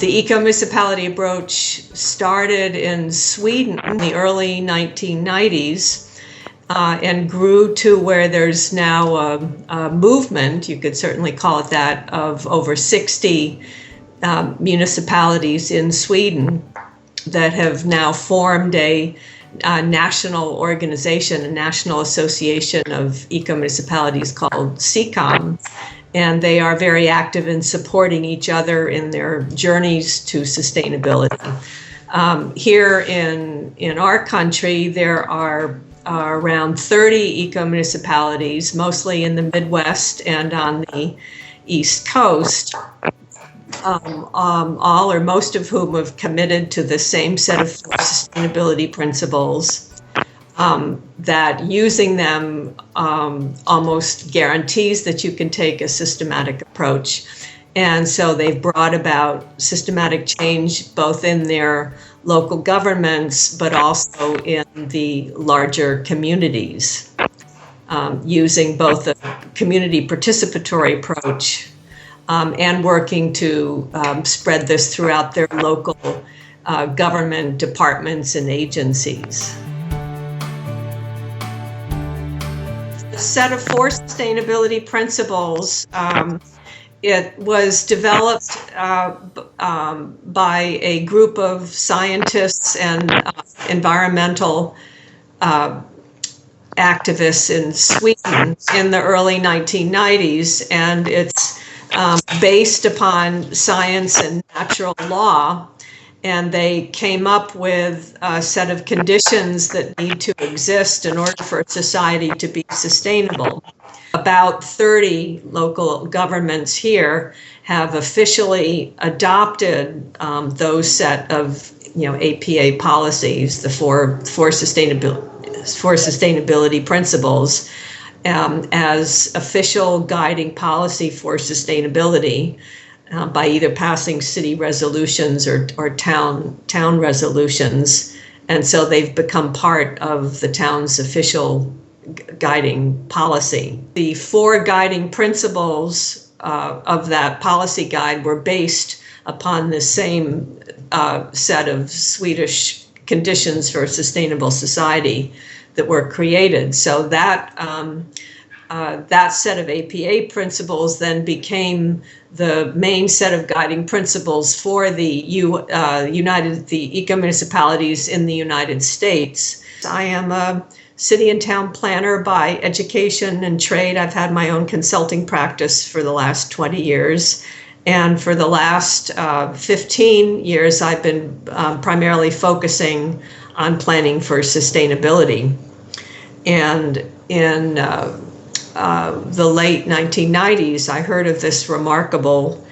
The eco-municipality approach started in Sweden in the early 1990s and grew to where there's now a movement, you could certainly call it that, of over 60 municipalities in Sweden that have now formed a national organization, a national association of eco-municipalities called SECOM. And they are very active in supporting each other in their journeys to sustainability. Here in our country, there are around 30 eco-municipalities, mostly in the Midwest and on the East Coast, all or most of whom have committed to the same set of sustainability principles. That using them almost guarantees that you can take a systematic approach. And so they've brought about systematic change both in their local governments, but also in the larger communities, using both a community participatory approach and working to spread this throughout their local government departments and agencies. Set of 4 sustainability principles. It was developed by a group of scientists and environmental activists in Sweden in the early 1990s, and it's based upon science and natural law. And they came up with a set of conditions that need to exist in order for society to be sustainable. About 30 local governments here have officially adopted those set of APA policies, the four sustainability principles, as official guiding policy for sustainability. By either passing city resolutions or town resolutions. And so they've become part of the town's official guiding policy. The 4 guiding principles of that policy guide were based upon the same set of Swedish conditions for a sustainable society that were created. So that set of APA principles then became the main set of guiding principles for the eco-municipalities in the United States. I am a city and town planner by education and trade. I've had my own consulting practice for the last 20 years. And for the last 15 years, I've been primarily focusing on planning for sustainability. And in the late 1990s, I heard of this remarkable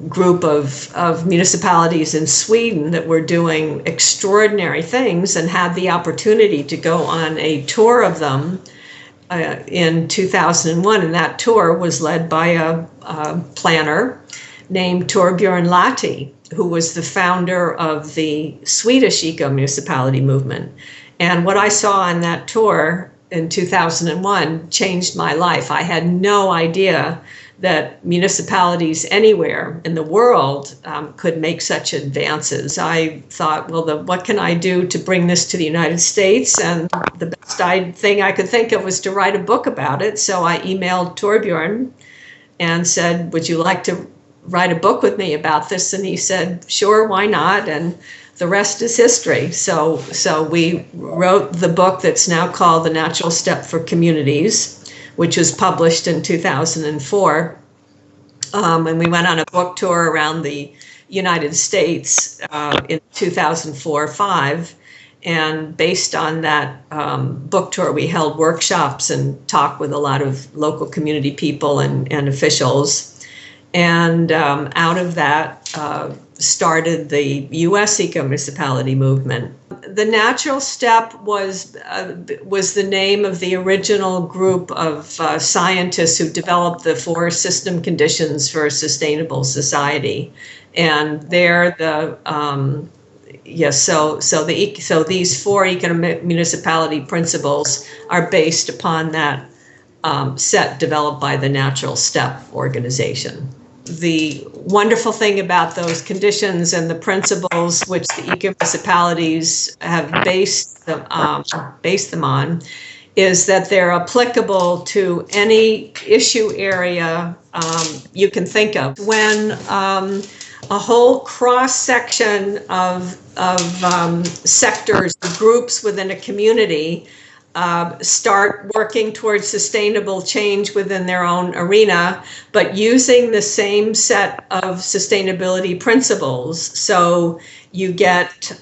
group of municipalities in Sweden that were doing extraordinary things, and had the opportunity to go on a tour of them in 2001. And that tour was led by a planner named Torbjörn Lahti, who was the founder of the Swedish eco-municipality movement. And what I saw on that tour in 2001 changed my life. I had no idea that municipalities anywhere in the world could make such advances. I thought, well, what can I do to bring this to the United States? And the best thing I could think of was to write a book about it. So I emailed Torbjörn and said, would you like to write a book with me about this? And he said, sure, why not? And the rest is history. So we wrote the book that's now called The Natural Step for Communities, which was published in 2004. And we went on a book tour around the United States in 2004-05. And based on that book tour, we held workshops and talked with a lot of local community people and officials. And out of that started the U.S. eco-municipality movement. The Natural Step was the name of the original group of scientists who developed the 4 system conditions for a sustainable society, and they're so these 4 eco-municipality principles are based upon that set developed by the Natural Step organization. the wonderful thing about those conditions and the principles which the eco-municipalities have based them on is that they're applicable to any issue area you can think of. When a whole cross-section of sectors, groups within a community start working towards sustainable change within their own arena, but using the same set of sustainability principles. So you get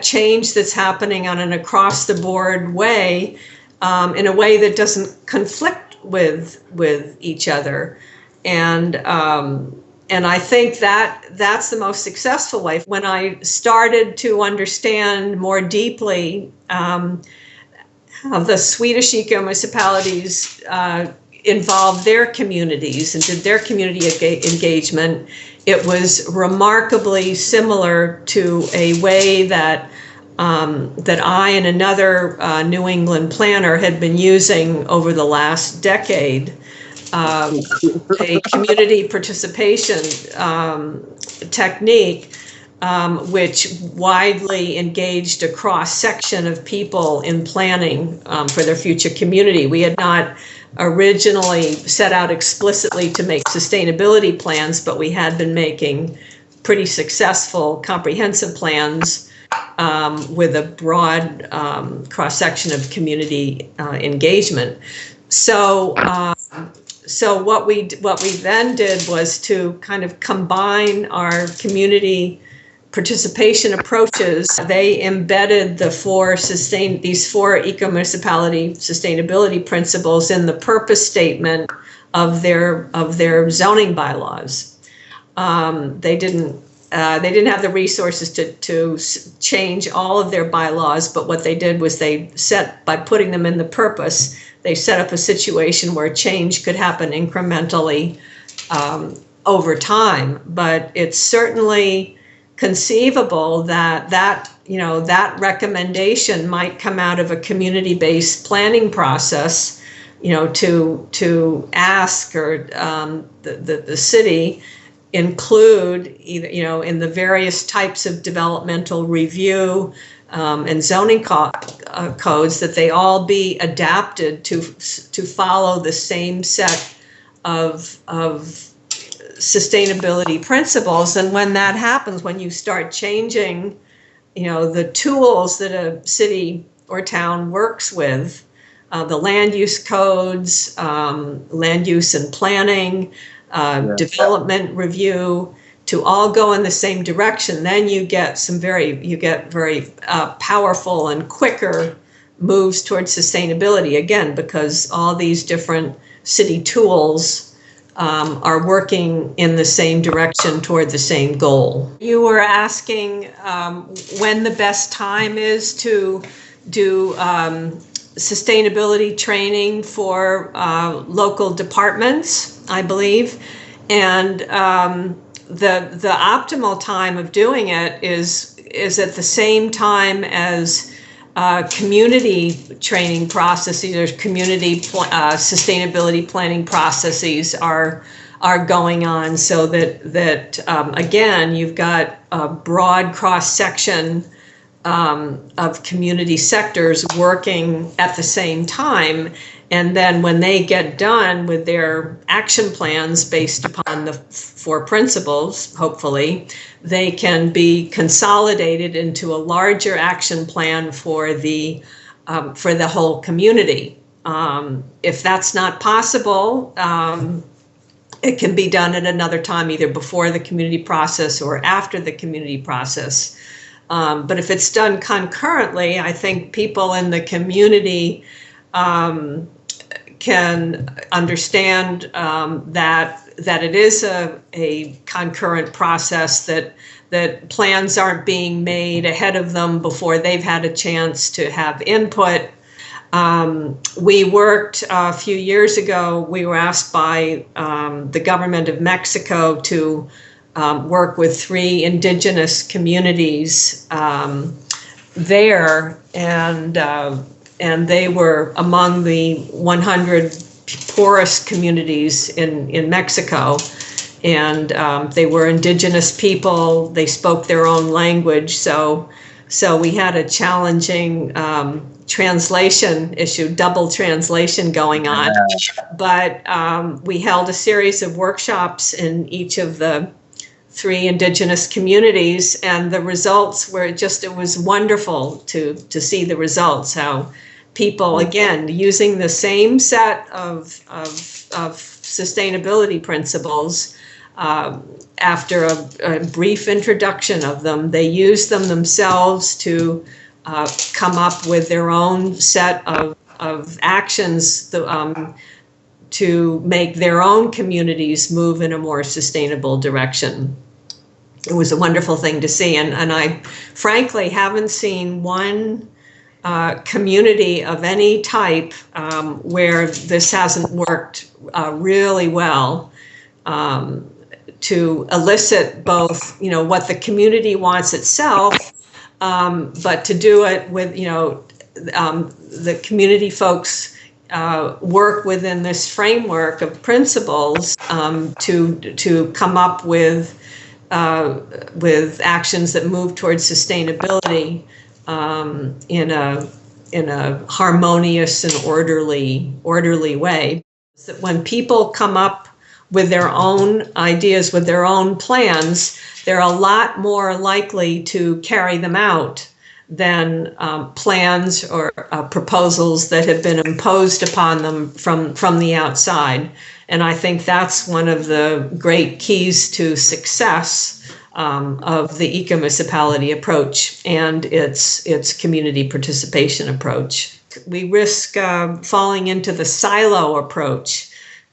change that's happening on an across-the-board way, in a way that doesn't conflict with each other, and I think that that's the most successful way. When I started to understand more deeply how the Swedish eco-municipalities involved their communities and did their community engagement, it was remarkably similar to a way that that I and another New England planner had been using over the last decade. A community participation technique which widely engaged a cross-section of people in planning for their future community. We had not originally set out explicitly to make sustainability plans, but we had been making pretty successful comprehensive plans with a broad cross-section of community engagement. So what we then did was to kind of combine our community participation approaches. They embedded these four eco-municipality sustainability principles in the purpose statement of their zoning bylaws. They didn't have the resources to change all of their bylaws, but what they did was by putting them in the purpose, they set up a situation where change could happen incrementally over time. But it's certainly conceivable that recommendation might come out of a community-based planning process, to ask or the city include either, in the various types of developmental review and zoning codes, that they all be adapted to follow the same set of sustainability principles. And when that happens, when you start changing, the tools that a city or town works with, the land use codes, land use and planning, development review, to all go in the same direction, then you get very powerful and quicker moves towards sustainability, again, because all these different city tools are working in the same direction toward the same goal. You were asking when the best time is to do sustainability training for local departments, I believe, and the optimal time of doing it is at the same time as community training processes or community sustainability planning processes are going on, so that again, you've got a broad cross-section of community sectors working at the same time. And then when they get done with their action plans based upon the four principles, hopefully, they can be consolidated into a larger action plan for the whole community. If that's not possible, it can be done at another time, either before the community process or after the community process. But if it's done concurrently, I think people in the community can understand that it is a concurrent process, that plans aren't being made ahead of them before they've had a chance to have input. We worked a few years ago, we were asked by the government of Mexico to work with 3 indigenous communities there, and they were among the 100 poorest communities in Mexico. And they were indigenous people. They spoke their own language. So we had a challenging translation issue, double translation going on. But we held a series of workshops in each of the 3 indigenous communities, and the results were it was wonderful to see the results, how people, again, using the same set of sustainability principles, after a brief introduction of them, they use them themselves to come up with their own set of actions to make their own communities move in a more sustainable direction. It was a wonderful thing to see, and I frankly haven't seen one community of any type where this hasn't worked really well to elicit both, what the community wants itself, but to do it with, the community folks work within this framework of principles to come up with actions that move towards sustainability in a harmonious and orderly way. That when people come up with their own ideas, with their own plans, they're a lot more likely to carry them out than plans or proposals that have been imposed upon them from the outside. And I think that's one of the great keys to success of the eco-municipality approach and its community participation approach. We risk falling into the silo approach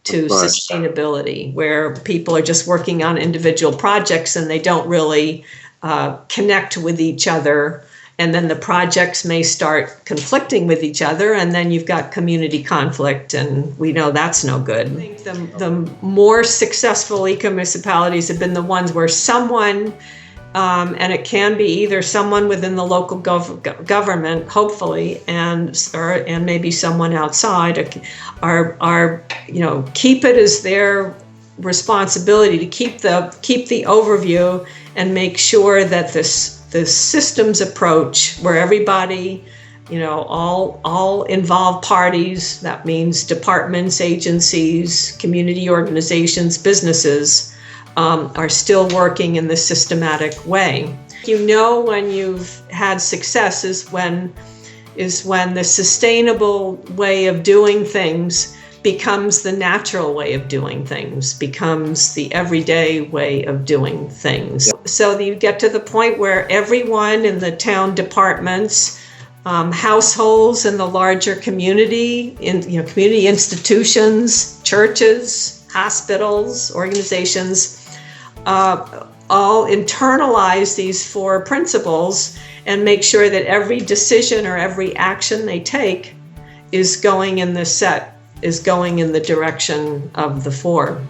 to sustainability, where people are just working on individual projects and they don't really connect with each other. And then the projects may start conflicting with each other, and then you've got community conflict, and we know that's no good. I think the more successful eco-municipalities have been the ones where someone, and it can be either someone within the local government, hopefully, and maybe someone outside, are keep it as their responsibility to keep the overview and make sure that the systems approach, where everybody, all involved parties, that means departments, agencies, community organizations, businesses, are still working in this systematic way. When you've had success is when the sustainable way of doing things becomes the natural way of doing things, becomes the everyday way of doing things. Yep. So you get to the point where everyone in the town departments, households in the larger community, community institutions, churches, hospitals, organizations, all internalize these 4 principles and make sure that every decision or every action they take is going in the direction of the 4.